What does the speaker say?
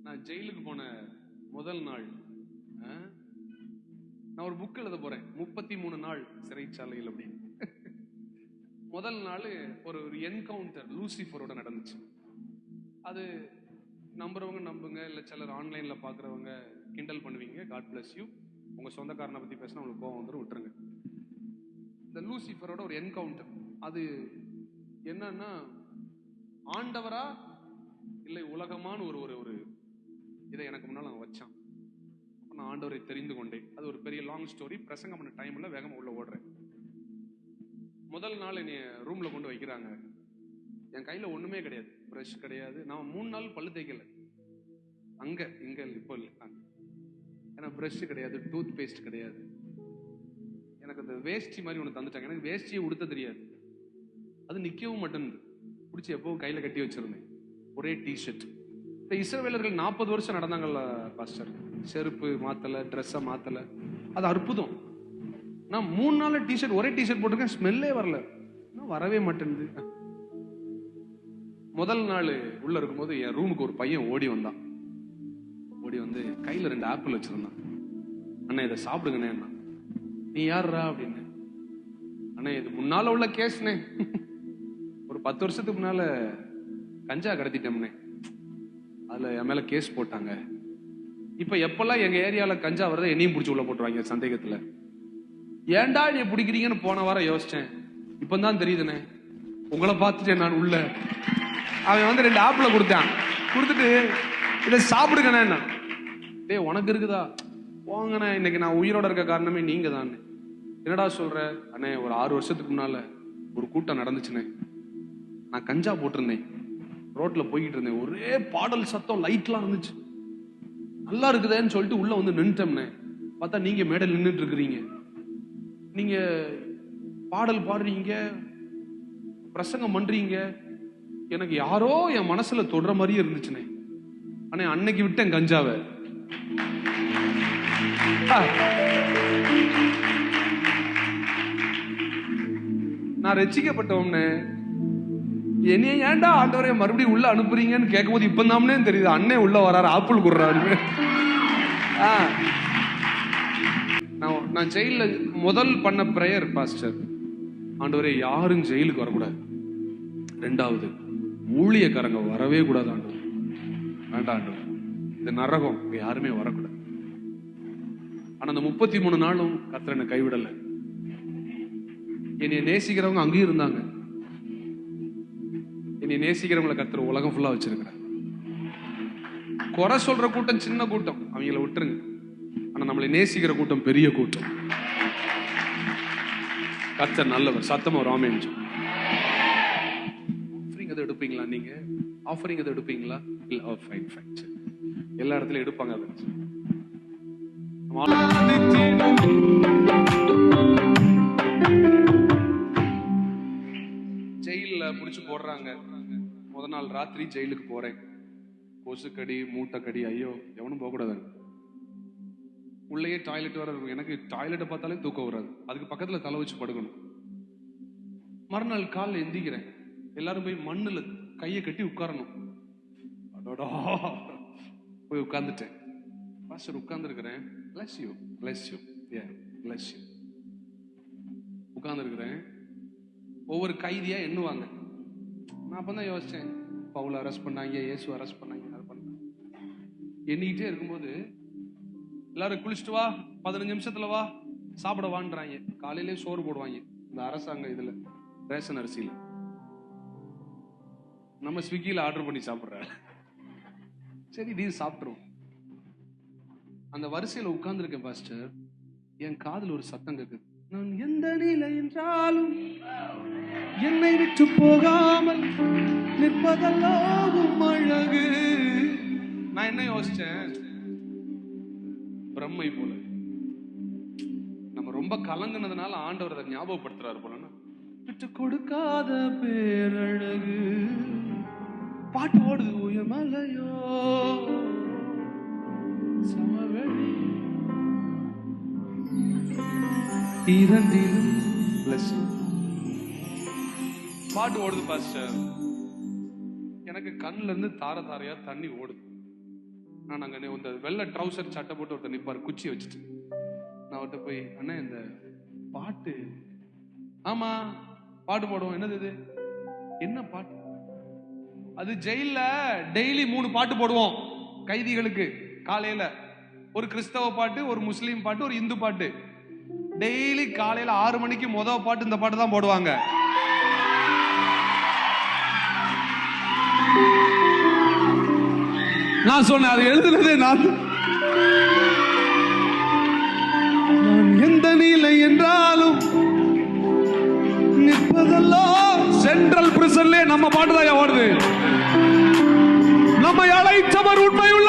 நான் ஜெயிலுக்கு போன முதல் நாள் நான் ஒரு புக் எழுத போறேன், 33 நாள் சிறைச்சாலையில் அப்படின்னு. முதல் நாள் ஒரு என்கவுண்டர் லூசிஃபரோட நடந்துச்சு. அது நம்புறவங்க நம்புங்க, இல்லை சிலர் ஆன்லைன்ல பாக்குறவங்க கிண்டல் பண்ணுவீங்க. God bless you. உங்க சொந்தக்காரனை பத்தி பேசினா உங்களுக்கு கோவம் வந்துடும், விட்டுருங்க. இந்த லூசிஃபரோட ஒரு என்கவுண்டர். அது என்னன்னா, ஆண்டவரா இல்லை உலகமான ஒரு ஒரு இதை எனக்கு முன்னால் நான் வச்சான். நான் ஆண்டவரை தெரிந்து கொண்டேன். அது ஒரு பெரிய லாங் ஸ்டோரி. பிரசங்கம் பண்ண டைம்ல வேகமா உள்ள ஓடுறேன். முதல் நாள் என்னைய ரூம்ல கொண்டு வைக்கிறாங்க. என் கையில ஒண்ணுமே கிடையாது, பிரஷ் கிடையாது. நான் 3 நாள் பல்லு தேய்க்கல. அங்க இங்க இப்போ இல்லை. ஏன்னா பிரஷ் கிடையாது, டூத் பேஸ்ட் கிடையாது. எனக்கு அந்த வேஷ்டி மாதிரி ஒன்று தந்துட்டாங்க. எனக்கு வேஷ்டியை உடுத்த தெரியாது. அது நிக்கவும் மாட்டேன். பிடிச்சி எப்பவும் கையில கட்டி வச்சிருந்தேன். ஒரே டிஷர்ட். இந்த இஸ்ரவேலர்கள் 40 வருஷம் நடந்தாங்கல்ல பாஸ்டர், செருப்பு மாத்தல, ட்ரெஸ்ஸை மாத்தல. அது அற்புதம். நான் 3 நாள் டிஷர்ட், ஒரே டிஷர்ட் போட்டிருக்கேன், ஸ்மெல்லே வரல. வரவே மாட்டேங்குது. முதல் நாள் உள்ள இருக்கும்போது என் ரூமுக்கு ஒரு பையன் ஓடி வந்தான். ஓடி வந்து கையில 2 ஆப்பிள் வச்சிருந்தான். அண்ணா இதை சாப்பிடுங்கண்ணே. நீ யாருடா அப்படின்னு. அண்ணா இது முன்னால உள்ள கேஸ்னே, ஒரு 10 வருஷத்துக்கு முன்னால கஞ்சா கடத்திட்டோம்னே, அதுல என் மேல கேஸ் போட்டாங்க. இப்ப எப்பெல்லாம் எங்க ஏரியால கஞ்சா வருது என்னையும் பிடிச்சி உள்ள போட்டுருவாங்க சந்தேகத்துல. ஏன்டா நீ பிடிக்கிறீங்கன்னு போன வாரம் யோசிச்சேன். இப்பதான் தெரியுதுண்ணே, உங்களை பார்த்துட்டேன் நான் உள்ள. அவன் வந்து 2 ஆப்பிள கொடுத்தான். கொடுத்துட்டு இதை சாப்பிடுங்கண்ணே. டேய் உனக்கு இருக்குதா போங்கண்ணே, இன்னைக்கு நான் உயிரோட இருக்க காரணமே நீங்க தான். என்னடா சொல்ற? அண்ணே ஒரு 6 வருஷத்துக்கு முன்னால ஒரு கூட்டம் நடந்துச்சுண்ணே. நான் கஞ்சா போட்டிருந்தேன், ரோட்ல போய்கிட்டு இருந்தேன். ஒரே பாடல் சத்தம், லைட்லாம் இருந்துச்சு. நல்லா இருக்குதுன்னு சொல்லிட்டு உள்ள வந்து நின்றுட்டோம்னே. பார்த்தா நீங்க மேடையில் நின்றுட்டு இருக்கிறீங்க. நீங்க பாடல் பாடுறீங்க, பிரசங்கம் பண்றீங்க. எனக்கு யாரோ என் மனசுல தொடுற மாதிரியே இருந்துச்சுனே. அண்ணே அன்னைக்கு விட்டேன் கஞ்சாவை. நான் ரட்சிக்கப்பட்டவனே. என்னைய ஏன்டா ஆண்டவரே மறுபடியும் உள்ள அனுப்புறீங்கன்னு கேட்கும் போது இப்பதாம்னே தெரியுது அண்ணே உள்ள வராரு, ஆப்பிள் குடுறாரு. நான் ஜெயில முதல் பண்ண பிரேயர் பாஸ்டர், ஆண்டவரே யாரும் ஜெயிலுக்கு வரக்கூடாது. 2வது ஊழியக்காரங்க வரவே கூடாது ஆண்டவர். வேண்டாம் ஆண்டவர், இந்த நரகம் யாருமே வரக்கூடாது. ஆனா அந்த 33 நாளும் கர்த்தர் என்னை கைவிடல. என்னை நேசிக்கிறவங்க அங்கேயும் இருந்தாங்க. என்னை நேசிக்கிறவங்களை கர்த்தர் உலகம் ஃபுல்லா வச்சிருக்கிறார். குறை சொல்ற கூட்டம் சின்ன கூட்டம், அவங்கள விட்டுருங்க. ஆனா நம்மளை நேசிக்கிற கூட்டம் பெரிய கூட்டம். கர்த்தர் நல்லவர். சத்தமா ஒரு ஆமென். ஆஃபரிங் எதை எடுப்பீங்களா நீங்க? ஆஃபரிங் எதை எடுப்பீங்களா? இல்ல ஃபைன் ஃபைன், எல்லா இடத்துலயும் எடுப்பாங்க. அது ஜெயில புடிச்சு போடுறாங்க. முதல் நாள் ராத்திரி ஜெயிலுக்கு போறேன். கொசுக்கடி, மூட்டைக்கடி, ஐயோ எவனும் போக கூடாது. உள்ளேயே டாய்லெட் வர இருக்கும். எனக்கு டாய்லெட்டை பார்த்தாலே தூக்கம் வராது. அதுக்கு பக்கத்துல தலை வச்சு படுக்கணும். மறுநாள் காலில் எந்திக்கிறேன். எல்லாரும் போய் மண்ணுல கையை கட்டி உட்காரணும். போய் உட்கார்ந்துட்டேன். பாஸ்டர் உட்கார்ந்து இருக்கிறேன். Bless you bless you bless you உட்கார்ந்து இருக்கிறேன். ஒவ்வொரு கைதியா எண்ணுவாங்க. நான் அப்பதான் யோசிச்சேன், பவுல அரெஸ்ட் பண்ணாங்க, இயேசு அரெஸ்ட் பண்ணாங்க, எண்ணிக்கிட்டே இருக்கும்போது எல்லாரும் குளிச்சுட்டு வா, 15 நிமிஷத்துல வா, சாப்பிட வான்றாங்க. காலையிலே சோறு போடுவாங்க இந்த அரசாங்க இதுல, ரேஷன் அரிசியில. நம்ம ஸ்விக்கியில ஆர்டர் பண்ணி சாப்பிடுற. சரி நீ சாப்பிட்டுருவோம். அந்த வரிசையில உட்கார்ந்து இருக்கேன் பாஸ்டர். என் காதுல ஒரு சத்தம் கேக்குது. நான் எந்த நிலை என்றாலும் என்னை விட்டு போகாமல் நிற்பதெல்லாம் அழகு. நான் என்ன யோசிச்சேன், பிரம்மை போல நம்ம ரொம்ப கலங்குனதுனால ஆண்டவர் அதை ஞாபகப்படுத்துறாரு போல. விட்டு கொடுக்காத பேரழகு பாட்டு ஓடுது. உயமலையோ சமவெளி இரண்டிலும் பாட்டு ஓடுது பாஸ்டர். எனக்கு கண்ணுல இருந்து தார தாரையா தண்ணி ஓடுது. நான் அங்கே இந்த வெள்ளை ட்ரௌசர் சட்டை போட்டு ஒருத்தர் நிற்பார், குச்சி வச்சுட்டு. நான் அவர்கிட்ட போய், அண்ணா இந்த பாட்டு, ஆமா பாட்டு பாடுவோம், என்னது இது, என்ன பாட்டு? அது ஜெயில டெய்லி 3 பாட்டு போடுவோம் கைதிகளுக்கு. காலையில ஒரு கிறிஸ்தவ பாட்டு, ஒரு முஸ்லீம் பாட்டு, ஒரு இந்து பாட்டு. டெய்லி காலையில 6 மணிக்கு முதல் பாட்டு இந்த பாட்டு தான் போடுவாங்க. நான் சொன்னேன், அது எழுதுனது நான். எந்த நிலை என்றாலும் நிற்பதெல்லாம் சென்ட்ரல் பிரிசன்ல நம்ம பாட்டு தான் ஓடுது. நம்மை அழைத்தவர் உண்மையுள்ள